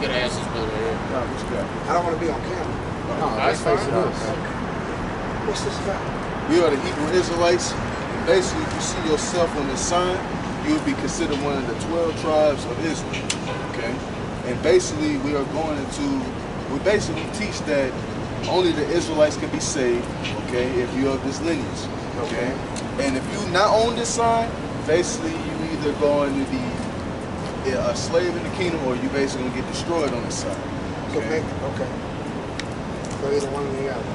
good answers, brother. No, what you got? I don't want to be on camera. No, That's fine. What's this about? We are the Hebrew Israelites. And basically, if you see yourself on this sign, you would be considered one of the 12 tribes of Israel. Okay? And basically, we basically teach that only the Israelites can be saved, okay, if you're of this lineage. Okay? And if you not own this sign, basically you either going to be a slave in the kingdom or you basically going to get destroyed on this side. Okay. So either one or the other.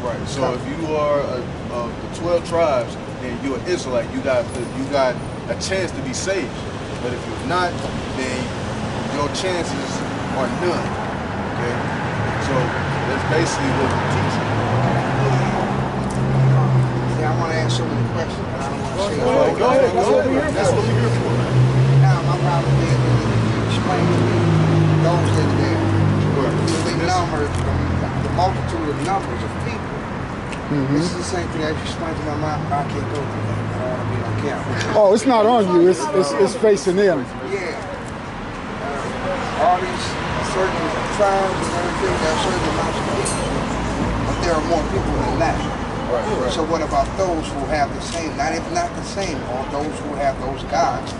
Right. So if you are of the 12 tribes and you're an Israelite, you got a chance to be saved. But if you're not, then your chances are none. Okay. So that's basically what we teach. Yeah, I want to ask so many questions, but I don't want to say. Go ahead. That's what we're here for. Now, my problem is that you explain to me those that are there. The numbers, the multitude of numbers of people. This is the same thing I explained to my mom. I can't go through that. I don't want to be on camera. Oh, it's not on you. It's facing them. Yeah. All these certain tribes and everything, there are certain amounts of people. But there are more people than that. Right. So what about those who have the same, not if not the same, or those who have those gods?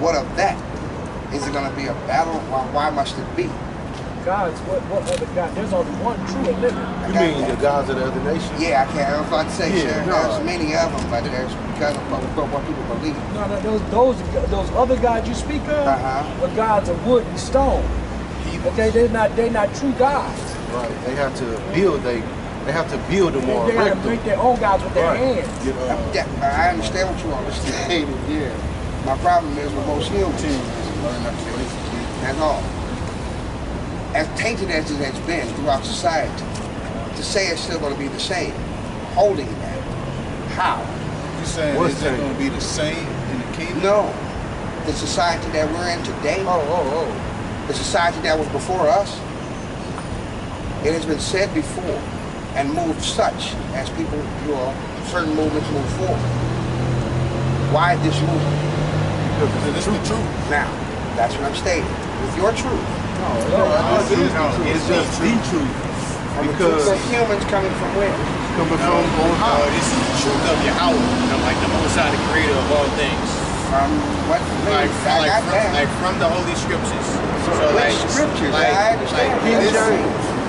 What of that? Is it going to be a battle? Why must it be? Gods, what other God? There's only one true and living. You mean the gods of the other nations? Yeah, I was about to say, Yeah, sir, there's many of them, but there's because of what people believe. No, those other gods you speak of are gods of wood and stone. Okay, they're not true gods. Right. They have to build. They have to build them or They have to make their own gods with their hands. I understand what you understand. Yeah. My problem is with most healed teams. That's all. As tainted as it has been throughout society, to say it's still going to be the same, holding that. How? You saying is it going to be the same in the kingdom? No. The society that we're in today, the society that was before us, it has been said before and moved such as people, certain movements move forward. Why this movement? Because it's the truth. Now, that's what I'm stating. With your truth. It's just the truth. Because humans coming from where? Coming from on high. This is the truth of Yahweh, like the Most High, the creator of all things. From what? Like from the Holy Scriptures. So like scriptures?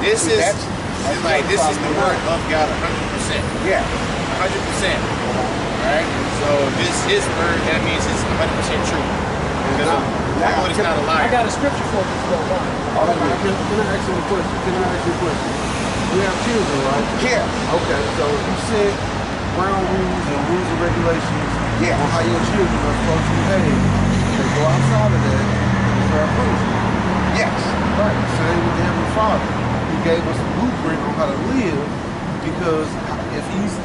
This is the word of God 100%. Yeah. 100%. Right? So his word, that means it's 100% true. Because the Lord is not a liar. I got a scripture for you if you don't mind. Can I ask you a question? We have children, right? Yeah. Okay, so you said ground rules and rules and regulations on how your children are supposed to behave. They go outside of that, it's our punishment. Yes. Right. Same with the Heavenly Father. He gave us a blueprint on how to live, because if he's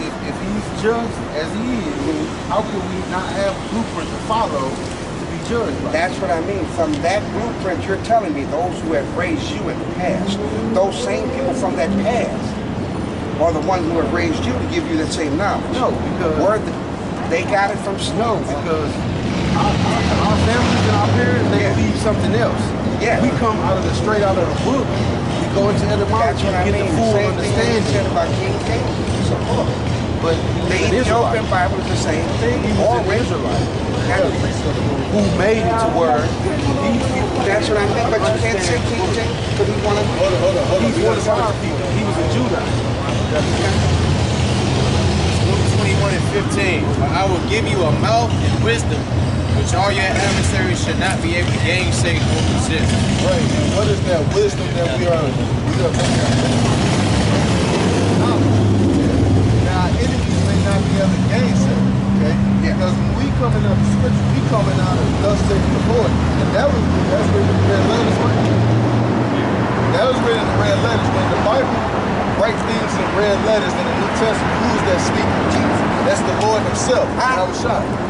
just as he is, how can we not have a blueprint to follow to be judged by? That's what I mean. From that blueprint, you're telling me those who have raised you in the past, those same people from that past, are the ones who have raised you to give you that same knowledge. No, because they got it from no, because our families and our parents, they believe something else. Yeah. We come straight out of the book. We go into etymology and get the full understanding about King James. It's a book. But the Ethiopian Bible is the same thing. He was an Israelite who made it to where that's what I mean. But you can't say King James because he's one of them. Hold on. He's one of our people. He was a Judite. Luke 21 and 15. But I will give you a mouth and wisdom, which all your adversaries should not be able to gainsay or resist. Right. And what is that wisdom that we are Now, enemies may not be able to gainsay, okay? Because when we coming out of scripture, we coming out of thus saith the Lord. And that's written in the red letters, right? That was written in the red letters. When the Bible writes things in red letters in the New Testament, who's that speaking? Jesus. That's the Lord himself.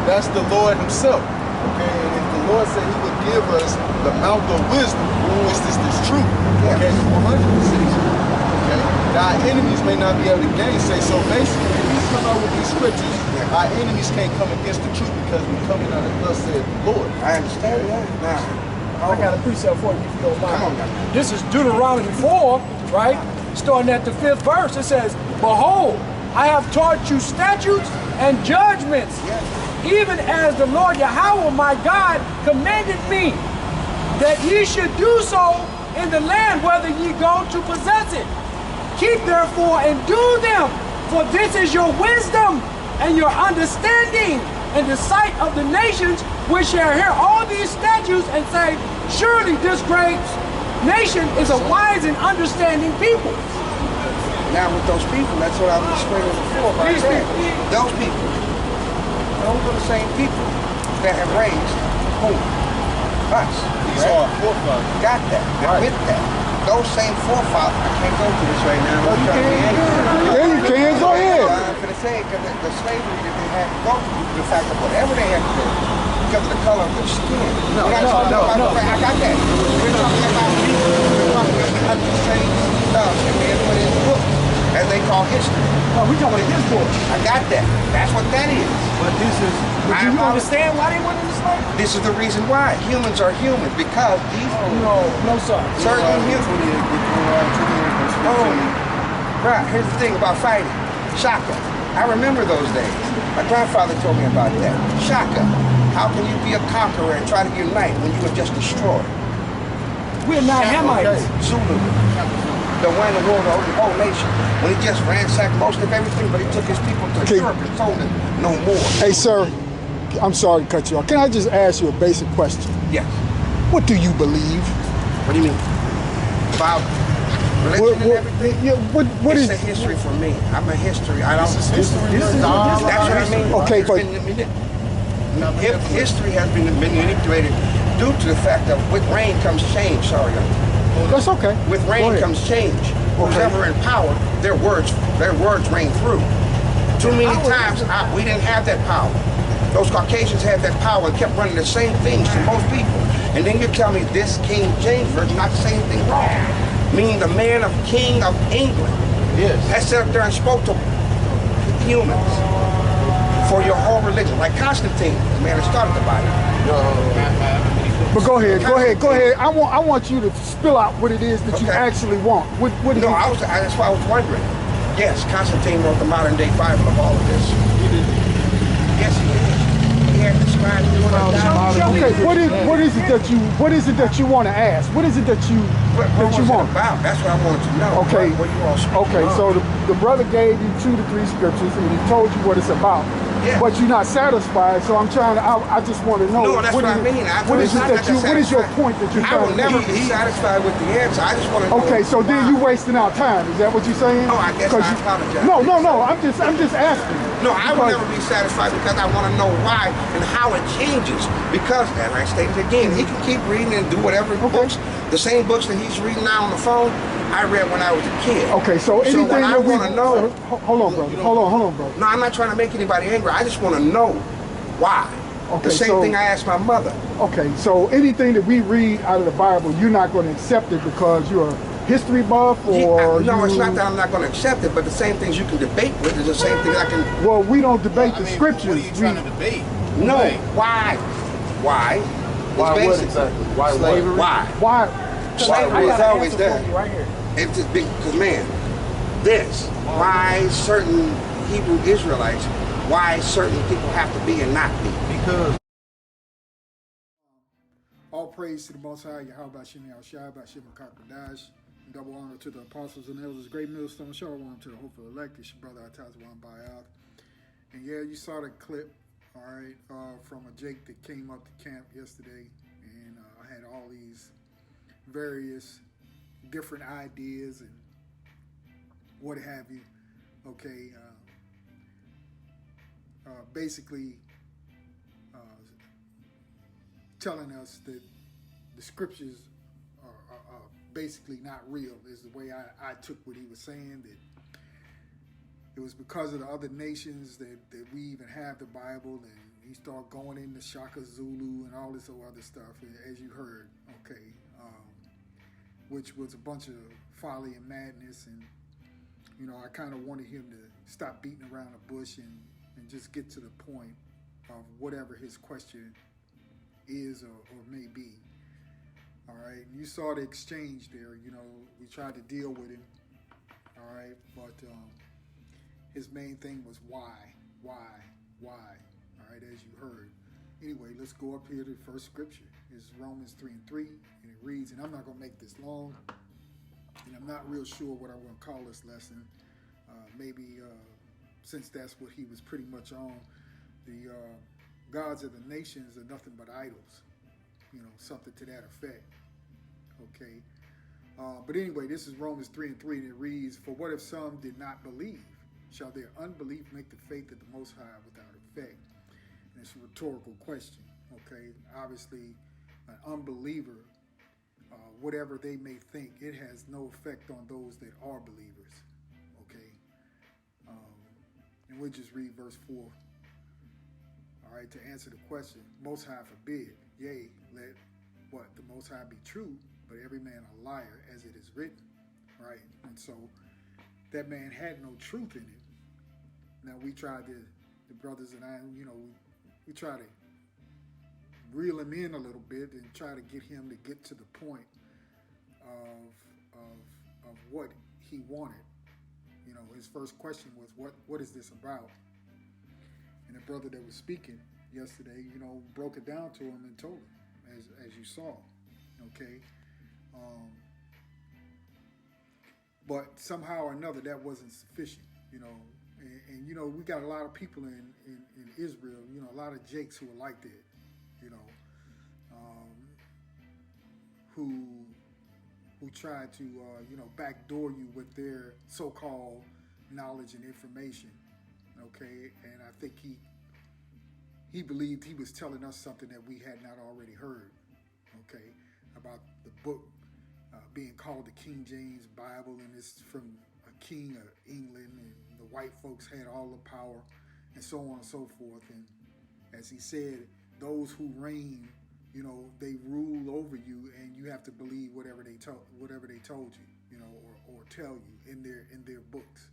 That's the Lord himself. Okay, and if the Lord said he would give us the mouth of wisdom, which is this truth, okay, 100%. Okay, now our enemies may not be able to gainsay, so basically when we come out with these scriptures, our enemies can't come against the truth because we're coming out of thus said the Lord. I understand that. Now, I got a precept for you if you don't mind. Come on, now. This is Deuteronomy 4, right? Starting at the 5th verse, it says, "Behold, I have taught you statutes and judgments, even as the Lord Yahweh my God commanded me, that ye should do so in the land whether ye go to possess it. Keep therefore and do them, for this is your wisdom and your understanding in the sight of the nations, which shall hear all these statutes and say, surely this great nation is a wise and understanding people." Now with those people, that's what I was explaining before. Those people, those are the same people that have raised whom? Us. These are our forefathers. Got that. And with that, those same forefathers, I can't go through this right now. Yeah, you can. Go ahead. I'm going to say, because the slavery that they had to go through, the fact that whatever they had to do, because of the color of their skin. No. I got that. We're talking about people. We're talking about the same stuff that they put in the book, as they call history. Oh, we talking about his book. I got that. That's what that is. But this is But do you understand why they went into slavery? This is the reason why humans are humans, because these No, sir. certain humans. Right. Here's the thing about fighting. Shaka. I remember those days. My grandfather told me about that. Shaka. How can you be a conqueror and try to unite when you were just destroyed? We're not Hamites. Zulu. The one that ruled the whole nation. When he just ransacked most of everything, but he took his people to Europe and told them no more. Hey, sir, I'm sorry to cut you off. Can I just ask you a basic question? Yes. What do you believe? What do you mean? About religion and everything? Yeah, what It's is a history for me. I'm a history. I don't. history? That's what I mean. Okay, It's but history has been manipulated due to the fact that with rain comes change. Sorry. that's okay. With Go rain ahead. comes change. Who's ever in power, their words rain through. Too many times we didn't have that power. Those Caucasians had that power and kept running the same things to most people. And then you tell me this King James version not the same thing wrong. Meaning the man of King of England has sat up there and spoke to humans for your whole religion. Like Constantine, the man that started the Bible. But go ahead. I want you to spill out what it is that you Okay. actually want. What do No, you, that's why I was wondering. Yes, Constantine wrote the modern day Bible of all of this. Yes, he did. He had described doing okay, what is it that you want to ask? What is it that you what that was you it want? about? That's what I wanted to know. Okay. What you all speaking Okay, of. so the brother gave you 2 to 3 scriptures and he told you what it's about. Yeah. But you're not satisfied, so I'm trying to. I just want to know. No, that's what I mean. What is it that you? What is your point that you're I trying will to never make? be satisfied with the answer. I just want to know. Okay, so then you wasting our time. Is that what you're saying? Oh, I guess 'Cause I you- apologize. No. I'm just asking. No, I will Because- never be satisfied because I want to know why and how it changes. Because, as I stated again, he can keep reading and do whatever books, the same books that he's reading now on the phone, I read when I was a kid. Okay, so anything what I that we want to know. Hold on, brother. Hold on, brother. No, I'm not trying to make anybody angry. I just want to know why. Okay, the same so- thing I asked my mother. Okay, so anything that we read out of the Bible, you're not going to accept it because you're a history buff, or No, you, it's not that I'm not going to accept it, but the same things you can debate with is the same things I can. Well, we don't debate the What scriptures. are you trying to debate? No, Like, why? why It's what basic. exactly? Why Slavery. what? Why? Why? Slavery is always answer there. for you right here. It's just big, because man, this, why certain Hebrew Israelites, why certain people have to be and not be. Because All praise to the Most High, Yahweh Shemi Al-Shai, Bashim Kakadash. Double honor to the apostles and elders, great millstone, shalom to the hopeful elect. It's your brother Atazwan Bayal. And yeah, you saw the clip, all right, from a Jake that came up to camp yesterday, and I had all these various different ideas and what have you. Okay, basically telling us that the scriptures are basically not real is the way I took what he was saying, that it was because of the other nations that we even have the Bible, and he started going into Shaka Zulu and all this other stuff, as you heard, okay, which was a bunch of folly and madness. And you know, I kind of wanted him to stop beating around the bush and just get to the point of whatever his question is or may be. All right, you saw the exchange there. We tried to deal with him. All right, but his main thing was why. All right, as you heard. Anyway, let's go up here to the first scripture. It's Romans 3:3, and it reads, and I'm not going to make this long, and I'm not real sure what I'm going to call this lesson. Maybe since that's what he was pretty much on, the gods of the nations are nothing but idols. Something to that effect. Okay. But anyway, this is Romans 3:3, and it reads, for what if some did not believe? Shall their unbelief make the faith of the Most High without effect? And it's a rhetorical question. Okay. Obviously, an unbeliever, whatever they may think, it has no effect on those that are believers. Okay. And we'll just read verse 4. All right, to answer the question, Most High forbid, yea, let what? The Most High be true, but every man a liar, as it is written, right? And so that man had no truth in it. Now we tried to, the brothers and I, we try to reel him in a little bit and try to get him to get to the point of what he wanted. His first question was, what is this about? And the brother that was speaking yesterday, broke it down to him and told him, as you saw, okay? But somehow or another, that wasn't sufficient, and we got a lot of people in Israel, a lot of jakes who are like that, who try to, backdoor you with their so-called knowledge and information, okay? And I think he believed he was telling us something that we had not already heard, okay, about the book being called the King James Bible, and it's from a king of England, and the white folks had all the power, and so on and so forth. And as he said, those who reign, they rule over you, and you have to believe whatever they told you, or tell you in their books.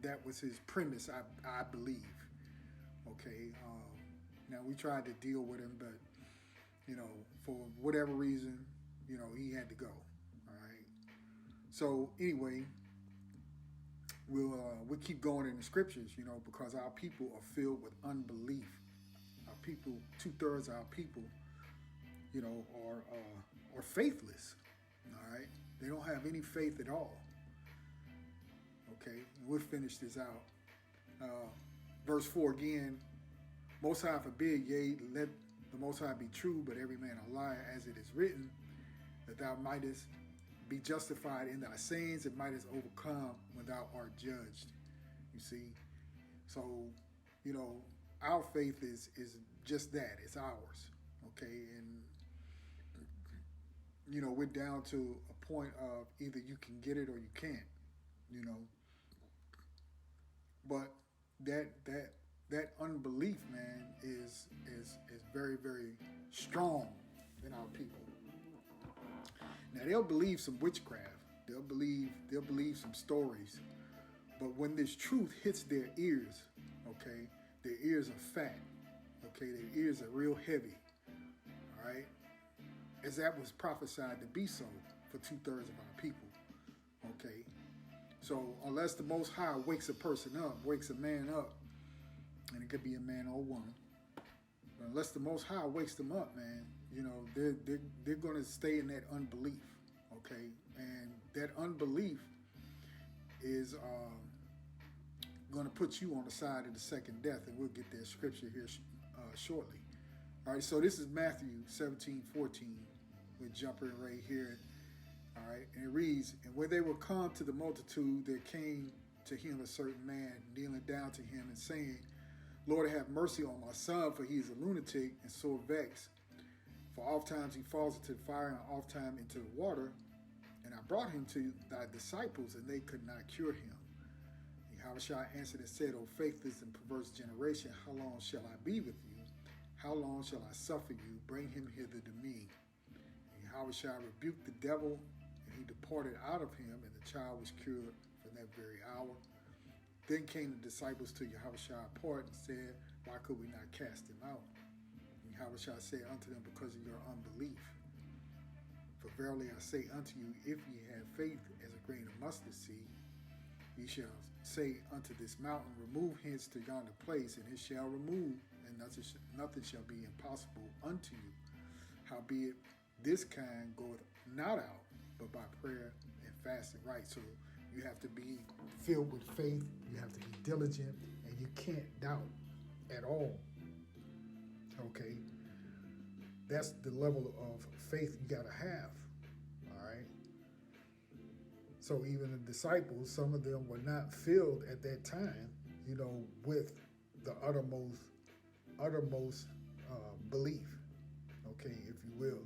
That was his premise, I believe. Okay. Now we tried to deal with him, but for whatever reason, he had to go. All right. So anyway, we'll keep going in the scriptures, because our people are filled with unbelief. Our people, 2/3 of our people, are faithless. All right. They don't have any faith at all. Okay. We'll finish this out. Verse 4 again. Most High forbid, yea, let the Most High be true, but every man a liar, as it is written, that thou mightest be justified in thy sayings and mightest overcome when thou art judged. You see? So, our faith is just that. It's ours. Okay? And, we're down to a point of either you can get it or you can't, But that unbelief, man, is very, very strong in our people. Now they'll believe some witchcraft, they'll believe some stories, but when this truth hits their ears, okay, their ears are fat, okay, their ears are real heavy, all right, as that was prophesied to be so for 2/3 of our people, okay. So unless the Most High wakes a person up, wakes a man up, and it could be a man or a woman, but unless the Most High wakes them up, man, they're going to stay in that unbelief, okay? And that unbelief is going to put you on the side of the second death, and we'll get that scripture here shortly. All right, so this is Matthew 17:14. We're jumping right here. All right, and it reads, and when they were come to the multitude, there came to him a certain man, kneeling down to him and saying, Lord, have mercy on my son, for he is a lunatic and sore vexed. For oftentimes he falls into the fire and oftentimes into the water. And I brought him to thy disciples, and they could not cure him. And Yahushua answered and said, O faithless and perverse generation, how long shall I be with you? How long shall I suffer you? Bring him hither to me. And Yahushua rebuked the devil, and he departed out of him, and the child was cured from that very hour. Then came the disciples to Yahushua apart and said, why could we not cast him out? And how shall I say unto them because of your unbelief? For verily I say unto you, if ye have faith as a grain of mustard seed, ye shall say unto this mountain, remove hence to yonder place, and it shall remove, and nothing shall be impossible unto you. Howbeit, this kind goeth not out, but by prayer and fasting. Right, so you have to be filled with faith, you have to be diligent, and you can't doubt at all. Okay, that's the level of faith you got to have. All right. So even the disciples, some of them were not filled at that time, with the uttermost belief. Okay, if you will.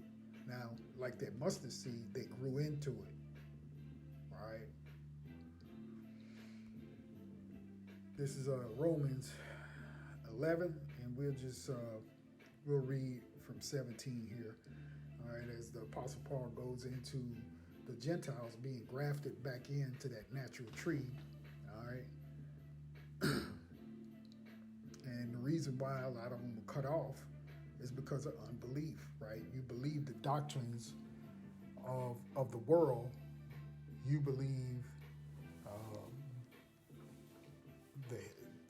Now, like that mustard seed, they grew into it. All right. This is Romans 11, and we'll read from 17 here. All right, as the Apostle Paul goes into the Gentiles being grafted back into that natural tree. All right. And the reason why a lot of them were cut off is because of unbelief, right? You believe the doctrines of the world. You believe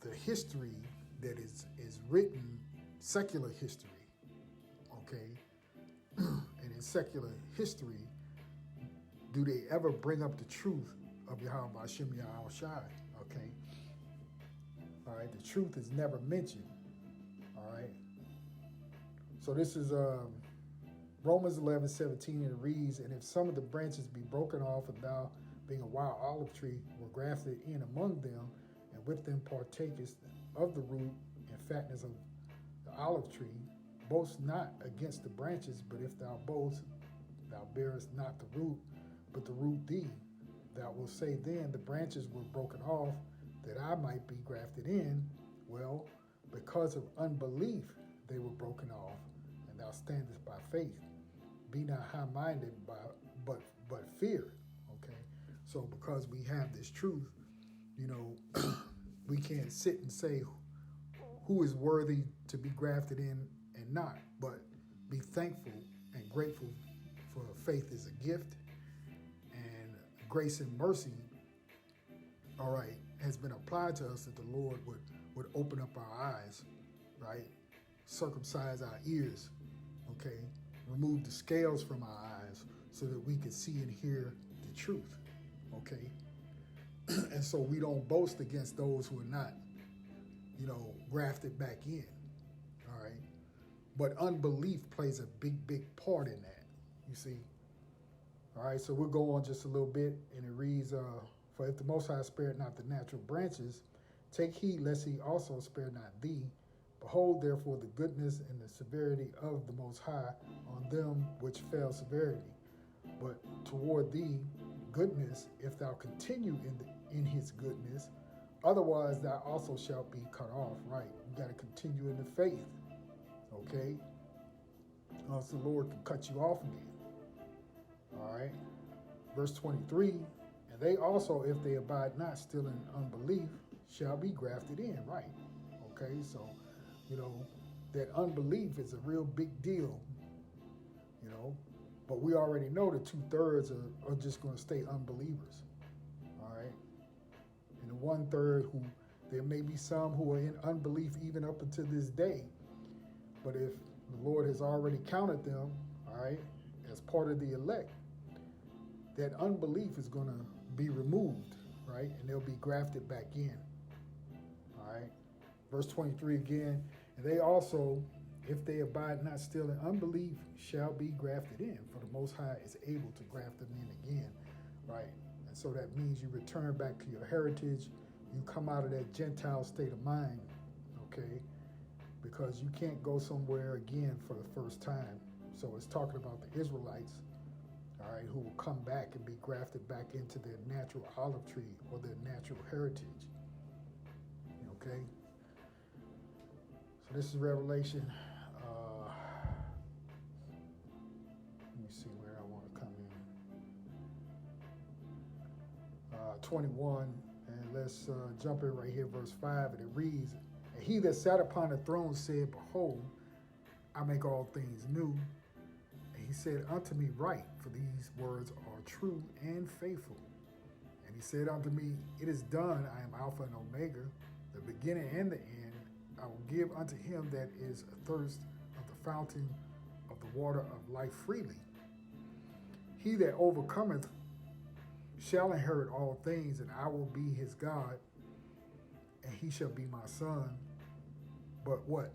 the history that is written, secular history, okay? And in secular history, do they ever bring up the truth of Yahweh Hashem Yahweh Shai, okay? All right, the truth is never mentioned, all right? So this is Romans 11:17, and it reads, and if some of the branches be broken off, and thou, being a wild olive tree, were grafted in among them, and with them partakest of the root and fatness of the olive tree, boast not against the branches, but if thou boast, thou bearest not the root, but the root thee. Thou wilt say then, the branches were broken off, that I might be grafted in. Well, because of unbelief they were broken off, and thou standest by faith. Be not high-minded, but fear. Okay? So because we have this truth, we can't sit and say who is worthy to be grafted in and not, but be thankful and grateful for faith is a gift, and grace and mercy, all right, has been applied to us that the Lord would open up our eyes, right? Circumcise our ears, okay? Remove the scales from our eyes so that we can see and hear the truth, okay? And so we don't boast against those who are not, grafted back in, all right? But unbelief plays a big part in that, you see? All right, so we'll go on just a little bit, and it reads, for if the Most High spared not the natural branches, take heed lest he also spare not thee. Behold, therefore, the goodness and the severity of the Most High on them which fail severity. But toward thee, goodness, if thou continue in his goodness, otherwise thou also shalt be cut off, right? You got to continue in the faith, okay? Else the Lord can cut you off again, all right? Verse 23, and they also, if they abide not still in unbelief, shall be grafted in, right? Okay, so, that unbelief is a real big deal, but we already know that 2/3 are just going to stay unbelievers, all right? And the 1/3 who, there may be some who are in unbelief even up until this day, but if the Lord has already counted them, all right, as part of the elect, that unbelief is going to be removed, right? And they'll be grafted back in, all right? Verse 23 again, and they also, if they abide not still in unbelief, shall be grafted in, for the Most High is able to graft them in again, right? And so that means you return back to your heritage, you come out of that Gentile state of mind, okay? Because you can't go somewhere again for the first time. So it's talking about the Israelites, all right, who will come back and be grafted back into their natural olive tree or their natural heritage, okay? So this is Revelation. Let me see where I want to come in. 21, and let's jump in right here, verse 5, and it reads, and he that sat upon the throne said, behold, I make all things new. And he said unto me, write, for these words are true and faithful. And he said unto me, it is done. I am Alpha and Omega, the beginning and the end. I will give unto him that is athirst of the fountain of the water of life freely. He that overcometh shall inherit all things, and I will be his God, and he shall be my son. But what?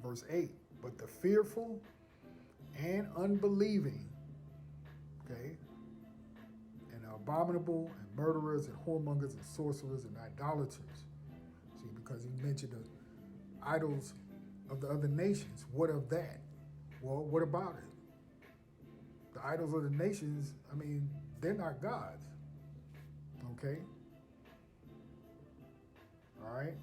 Verse 8, but the fearful and unbelieving, okay, and the abominable and murderers and whoremongers and sorcerers and idolaters. See, because he mentioned the idols of the other nations. What of that? Well, what about it? The idols of the nations, I mean, they're not gods. Okay? All right?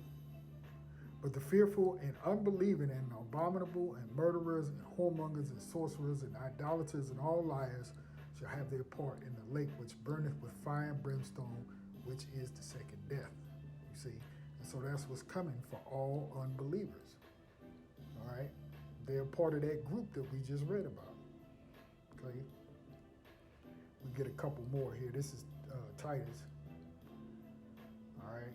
But the fearful and unbelieving and abominable and murderers and whoremongers and sorcerers and idolaters and all liars shall have their part in the lake which burneth with fire and brimstone, which is the second death. You see? And so that's what's coming for all unbelievers. All right? They're part of that group that we just read about. Okay? We get a couple more here. This is Titus. All right?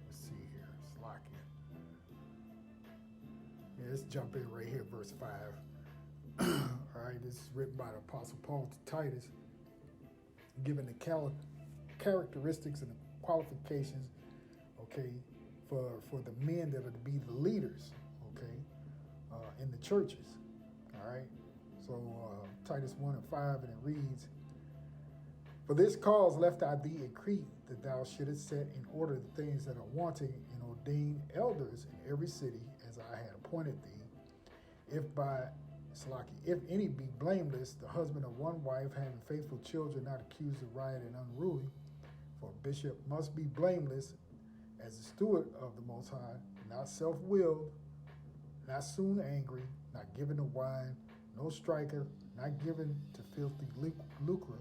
Let's see here. Slocky. Yeah, let's jump in right here, verse 5. All right, this is written by the Apostle Paul to Titus, giving the characteristics and the qualifications, okay, for the men that are to be the leaders, okay, in the churches. All right, so Titus 1:5, and it reads, for this cause left I thee in Crete, that thou shouldest set in order the things that are wanting, and ordain elders in every city, as I had appointed thee. If any be blameless, the husband of one wife, having faithful children, not accused of riot and unruly. For a bishop must be blameless as the steward of the Most High, not self-willed, not soon angry, not given to wine, no striker, not given to filthy lucre,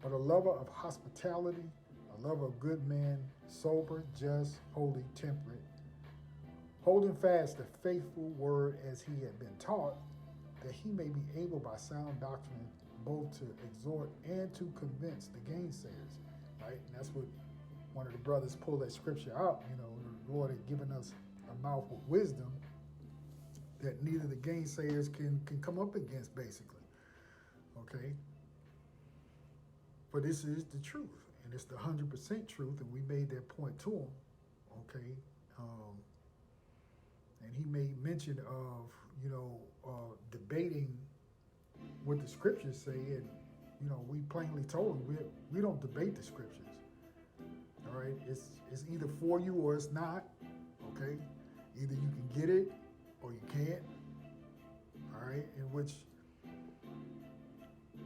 but a lover of hospitality, a lover of good men, sober, just, holy, temperate, holding fast the faithful word as he had been taught, that he may be able by sound doctrine both to exhort and to convince the gainsayers. Right? And that's what one of the brothers pulled that scripture out. You know, the Lord had given us a mouth with wisdom that neither the gainsayers can come up against, basically. Okay? But this is the truth, and it's the 100% truth, and we made that point to him. Okay? And he made mention of, debating what the scriptures say, and, we plainly told him we don't debate the scriptures. All right? It's either for you or it's not. Okay? Either you can get it or you can't. All right? In which,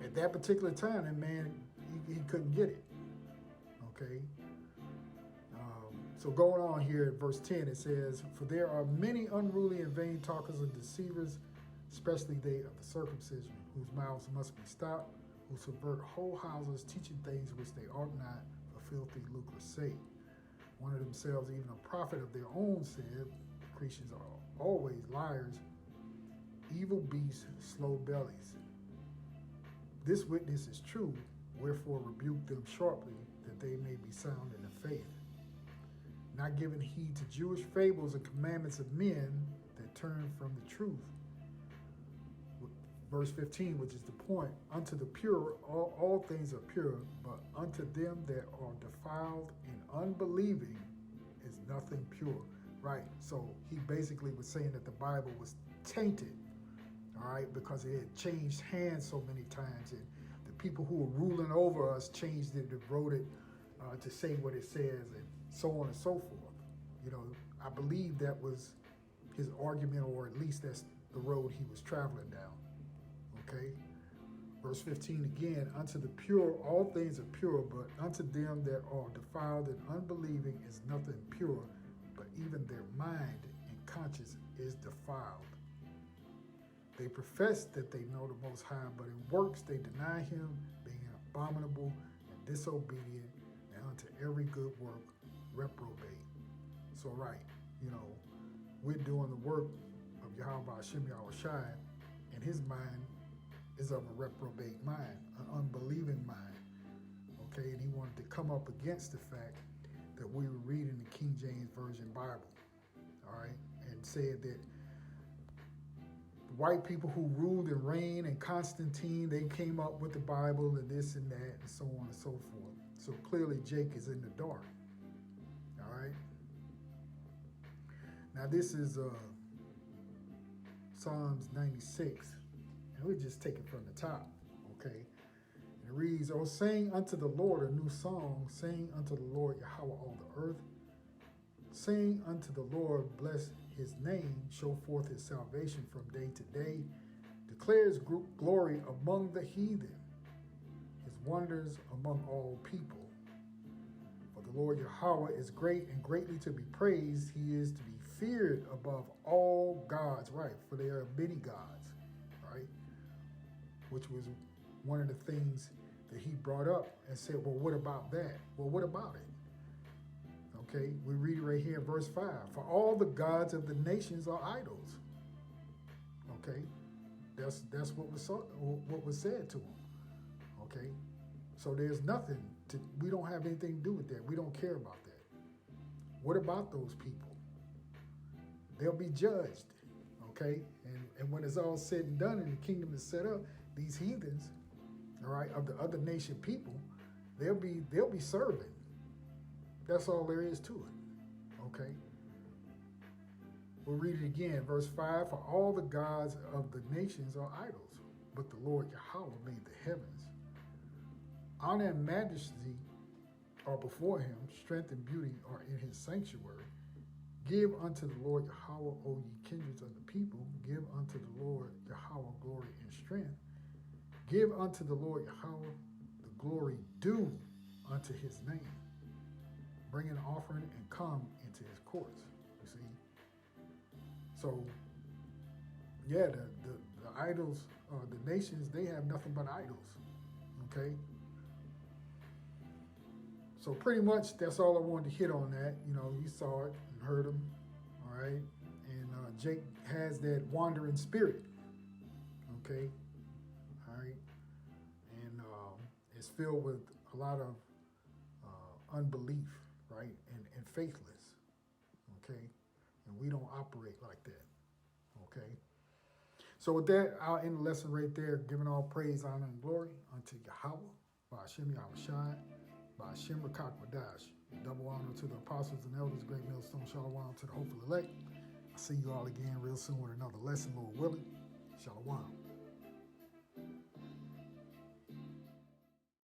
at that particular time, that man, he couldn't get it. Okay? So going on here at verse 10, it says, for there are many unruly and vain talkers and deceivers, especially they of the circumcision, whose mouths must be stopped, who subvert whole houses, teaching things which they ought not, for filthy lucre's sake. One of themselves, even a prophet of their own, said, Christians are always liars, evil beasts, slow bellies. This witness is true, wherefore rebuke them sharply, that they may be sound in the faith, not giving heed to Jewish fables and commandments of men that turn from the truth. Verse 15, which is the point, unto the pure all things are pure, but unto them that are defiled and unbelieving is nothing pure. Right? So he basically was saying that the Bible was tainted, all right, because it had changed hands so many times, and the people who were ruling over us changed it and wrote it to say what it says, and so on and so forth. I believe that was his argument, or at least that's the road he was traveling down. Okay? Verse 15 again, unto the pure all things are pure, but unto them that are defiled and unbelieving is nothing pure, but even their mind and conscience is defiled. They profess that they know the Most High, but in works they deny him, being abominable and disobedient, and unto every good work reprobate. So right, we're doing the work of Yahweh Hashem Yahushai, and his mind is of a reprobate mind, an unbelieving mind. Okay, and he wanted to come up against the fact that we were reading the King James Version Bible, all right, and said that the white people who ruled and reigned and Constantine, they came up with the Bible and this and that and so on and so forth. So clearly Jake is in the dark, all right. Now this is Psalms 96, and we'll just take it from the top, okay. It reads, "Oh, sing unto the Lord a new song. Sing unto the Lord Yahweh all the earth. Sing unto the Lord, bless his name. Show forth his salvation from day to day. Declare his glory among the heathen, his wonders among all people. For the Lord Yahweh is great and greatly to be praised. He is to be feared above all gods." Right, for there are many gods, right? Which was one of the things that he brought up and said, well, what about that? Well, what about it? Okay, we read it right here in verse 5. "For all the gods of the nations are idols." Okay, that's what was said to him. Okay, so there's nothing we don't have anything to do with that. We don't care about that. What about those people? They'll be judged. Okay, and when it's all said and done and the kingdom is set up, these heathens, all right, of the other nation people, they'll be serving. That's all there is to it. Okay. We'll read it again, verse 5. "For all the gods of the nations are idols, but the Lord Yahweh made the heavens. Honor and majesty are before him, strength and beauty are in his sanctuary. Give unto the Lord Yahweh, O ye kindreds of the people. Give unto the Lord Yahweh glory and strength. Give unto the Lord Yahweh the glory due unto his name. Bring an offering and come into his courts." You see? So, yeah, the idols, the nations, they have nothing but idols. Okay? So pretty much that's all I wanted to hit on that. You know, you saw it and heard him. All right? And Jake has that wandering spirit. Okay? All right? And it's filled with a lot of unbelief, right? And faithless. Okay? And we don't operate like that. Okay? So with that, I'll end the lesson right there, giving all praise, honor, and glory unto Yahweh, by Hashem Yahushai, by Hashem Rakak Wadash. Double honor to the apostles and elders, great millstone, shalom to the hopeful elect. I'll see you all again real soon with another lesson, Lord willing.